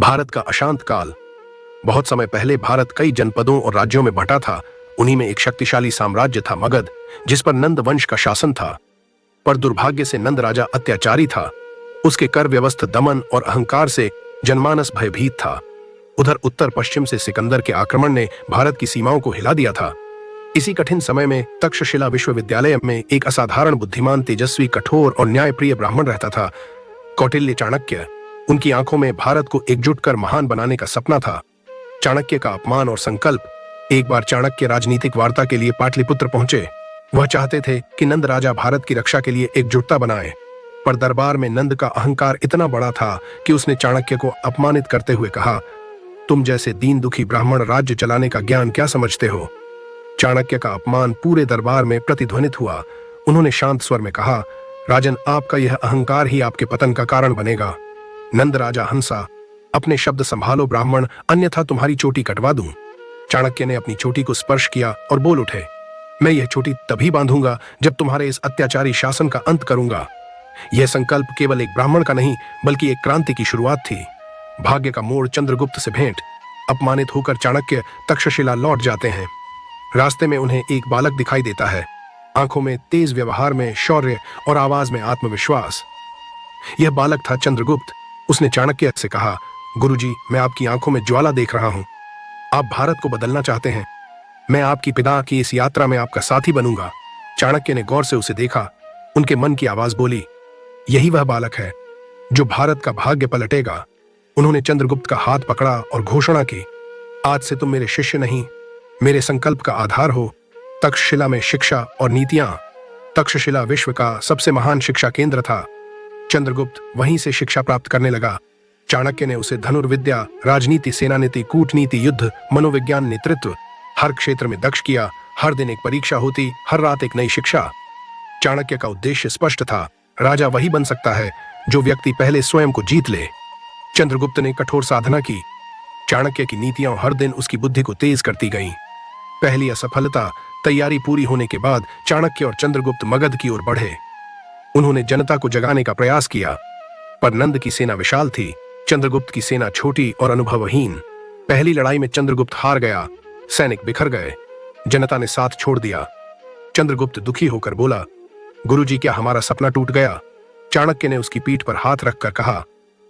भारत का अशांत काल। बहुत समय पहले भारत कई जनपदों और राज्यों में बंटा था। उन्हीं में एक शक्तिशाली साम्राज्य था मगध, जिस पर नंद वंश का शासन था। पर दुर्भाग्य से नंद राजा अत्याचारी था। उसके कर व्यवस्थ दमन और अहंकार से जनमानस भयभीत था। उधर उत्तर पश्चिम से सिकंदर के आक्रमण ने भारत की सीमाओं को हिला दिया था। इसी कठिन समय में तक्षशिला विश्वविद्यालय में एक असाधारण बुद्धिमान, तेजस्वी, कठोर और न्यायप्रिय ब्राह्मण रहता था, कौटिल्य चाणक्य। उनकी आंखों में भारत को एकजुट कर महान बनाने का सपना था। चाणक्य का अपमान और संकल्प। एक बार चाणक्य राजनीतिक वार्ता के लिए पाटलिपुत्र पहुंचे। वह चाहते थे कि नंद राजा भारत की रक्षा के लिए एकजुटता बनाए, पर दरबार में नंद का अहंकार इतना बड़ा था कि उसने चाणक्य को अपमानित करते हुए कहा, तुम जैसे दीन दुखी ब्राह्मण राज्य चलाने का ज्ञान क्या समझते हो। चाणक्य का अपमान पूरे दरबार में प्रतिध्वनित हुआ। उन्होंने शांत स्वर में कहा, राजन, आपका यह अहंकार ही आपके पतन का कारण बनेगा। नंद राजा हंसा, अपने शब्द संभालो ब्राह्मण, अन्यथा तुम्हारी चोटी कटवा दूं। चाणक्य ने अपनी चोटी को स्पर्श किया और बोल उठे, मैं यह चोटी तभी बांधूंगा जब तुम्हारे इस अत्याचारी शासन का अंत करूंगा। यह संकल्प केवल एक ब्राह्मण का नहीं बल्कि एक क्रांति की शुरुआत थी। भाग्य का मोड़ चंद्रगुप्त से भेंट। अपमानित होकर चाणक्य तक्षशिला लौट जाते हैं। रास्ते में उन्हें एक बालक दिखाई देता है, आंखों में तेज, व्यवहार में शौर्य और आवाज में आत्मविश्वास। यह बालक था चंद्रगुप्त। उसने चाणक्य से कहा, गुरुजी, मैं आपकी आंखों में ज्वाला देख रहा हूं। आप भारत को बदलना चाहते हैं। मैं आपकी पिता की इस यात्रा में आपका साथी बनूंगा। चाणक्य ने गौर से उसे देखा। उनके मन की आवाज बोली, यही वह बालक है जो भारत का भाग्य पलटेगा। उन्होंने चंद्रगुप्त का हाथ पकड़ा और घोषणा की, आज से तुम मेरे शिष्य नहीं, मेरे संकल्प का आधार हो। तक्षशिला में शिक्षा और नीतियां। तक्षशिला विश्व का सबसे महान शिक्षा केंद्र था। चंद्रगुप्त वहीं से शिक्षा प्राप्त करने लगा। चाणक्य ने उसे धनुर्विद्या, राजनीति, सेनानीति, कूटनीति, युद्ध, मनोविज्ञान, नेतृत्व, हर क्षेत्र में दक्ष किया। हर दिन एक परीक्षा होती, हर रात एक नई शिक्षा। चाणक्य का उद्देश्य स्पष्ट था, राजा वही बन सकता है जो व्यक्ति पहले स्वयं को जीत ले। चंद्रगुप्त ने कठोर साधना की। चाणक्य की नीतियां हर दिन उसकी बुद्धि को तेज करती गईं। पहली असफलता। तैयारी पूरी होने के बाद चाणक्य और चंद्रगुप्त मगध की ओर बढ़े। उन्होंने जनता को जगाने का प्रयास किया, पर नंद की सेना विशाल थी, चंद्रगुप्त की सेना छोटी और अनुभवहीन। पहली लड़ाई में चंद्रगुप्त हार गया। सैनिक बिखर गए। जनता ने साथ छोड़ दिया। चंद्रगुप्त दुखी होकर बोला, गुरुजी, क्या हमारा सपना टूट गया। चाणक्य ने उसकी पीठ पर हाथ रखकर कहा,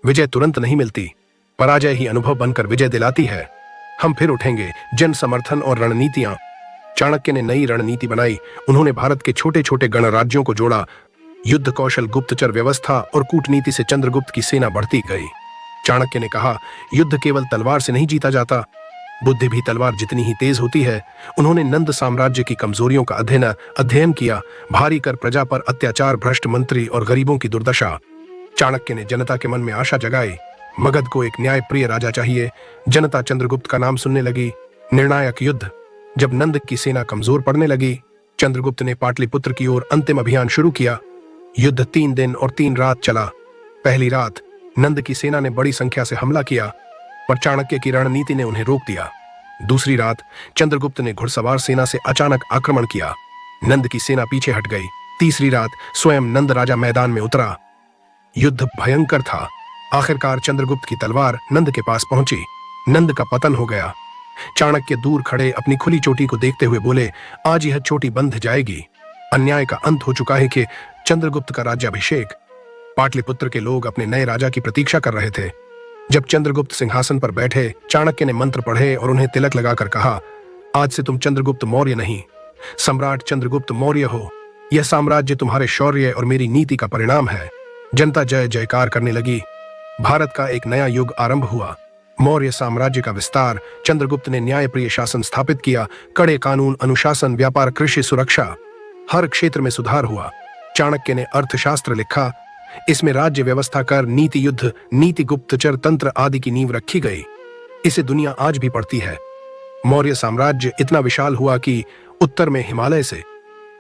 विजय तुरंत नहीं मिलती, पराजय ही अनुभव बनकर विजय दिलाती है। हम फिर उठेंगे। जन समर्थन और रणनीतियां। चाणक्य ने नई रणनीति बनाई। उन्होंने भारत के छोटे छोटे गणराज्यों को जोड़ा। युद्ध कौशल, गुप्तचर व्यवस्था और कूटनीति से चंद्रगुप्त की सेना बढ़ती गई। चाणक्य ने कहा, युद्ध केवल तलवार से नहीं जीता जाता, बुद्धि भी तलवार जितनी ही तेज होती है। उन्होंने नंद साम्राज्य की कमजोरियों का अध्ययन किया। भारी कर, प्रजा पर अत्याचार, भ्रष्ट मंत्री और गरीबों की दुर्दशा। चाणक्य ने जनता के मन में आशा जगाई, मगध को एक न्यायप्रिय राजा चाहिए। जनता चंद्रगुप्त का नाम सुनने लगी। निर्णायक युद्ध। जब नंद की सेना कमजोर पड़ने लगी, चंद्रगुप्त ने पाटलिपुत्र की ओर अंतिम अभियान शुरू किया। युद्ध 3 दिन और 3 रात चला। पहली रात नंद की सेना ने बड़ी संख्या से हमला किया, पर चाणक्य की रणनीति ने उन्हें रोक दिया। दूसरी रात चंद्रगुप्त ने घुड़सवार सेना से अचानक आक्रमण किया। नंद की सेना पीछे हट गई। तीसरी रात स्वयं नंद राजा मैदान में उतरा। युद्ध भयंकर था। आखिरकार चंद्रगुप्त की तलवार नंद के पास पहुंची। नंद का पतन हो गया। चाणक्य दूर खड़े अपनी खुली चोटी को देखते हुए बोले, आज यह चोटी बंध जाएगी। अन्याय का अंत हो चुका है। कि चंद्रगुप्त का राज्याभिषेक। पाटलिपुत्र के लोग अपने नए राजा की प्रतीक्षा कर रहे थे। जब चंद्रगुप्त सिंहासन पर बैठे, चाणक्य ने मंत्र पढ़े और उन्हें तिलक लगाकर कहा, आज से तुम चंद्रगुप्त मौर्य नहीं, सम्राट चंद्रगुप्त मौर्य हो। यह साम्राज्य तुम्हारे शौर्य और मेरी नीति का परिणाम है। जनता जय जयकार करने लगी। भारत का एक नया युग आरंभ हुआ। मौर्य साम्राज्य का विस्तार। चंद्रगुप्त ने न्यायप्रिय शासन स्थापित किया। कड़े कानून, अनुशासन, व्यापार, कृषि, सुरक्षा, हर क्षेत्र में सुधार हुआ। चाणक्य ने अर्थशास्त्र लिखा। इसमें राज्य व्यवस्था, कर, नीति, युद्ध नीति, गुप्तचर तंत्र आदि की नींव रखी गई। इसे दुनिया आज भी पढ़ती है। मौर्य साम्राज्य इतना विशाल हुआ कि उत्तर में हिमालय से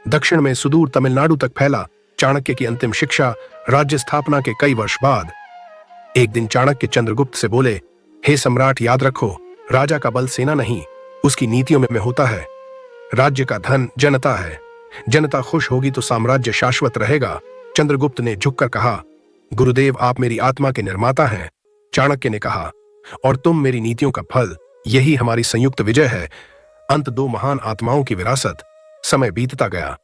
दक्षिण में सुदूर तमिलनाडु तक फैला। चाणक्य की अंतिम शिक्षा। राज्य स्थापना के कई वर्ष बाद एक दिन चाणक्य चंद्रगुप्त से बोले, हे सम्राट, याद रखो, राजा का बल सेना नहीं, उसकी नीतियों में होता है। राज्य का धन जनता है। जनता खुश होगी तो साम्राज्य शाश्वत रहेगा। चंद्रगुप्त ने झुककर कहा, गुरुदेव, आप मेरी आत्मा के निर्माता हैं। चाणक्य ने कहा, और तुम मेरी नीतियों का फल। यही हमारी संयुक्त विजय है। अंत दो महान आत्माओं की विरासत। समय बीतता गया,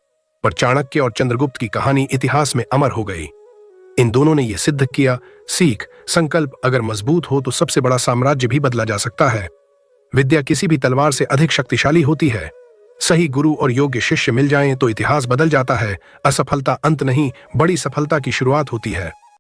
पर चाणक्य और चंद्रगुप्त की कहानी इतिहास में अमर हो गई। इन दोनों ने यह सिद्ध किया, सीख, संकल्प अगर मजबूत हो तो सबसे बड़ा साम्राज्य भी बदला जा सकता है। विद्या किसी भी तलवार से अधिक शक्तिशाली होती है। सही गुरु और योग्य शिष्य मिल जाएं तो इतिहास बदल जाता है। असफलता अंत नहीं, बड़ी सफलता की शुरुआत होती है।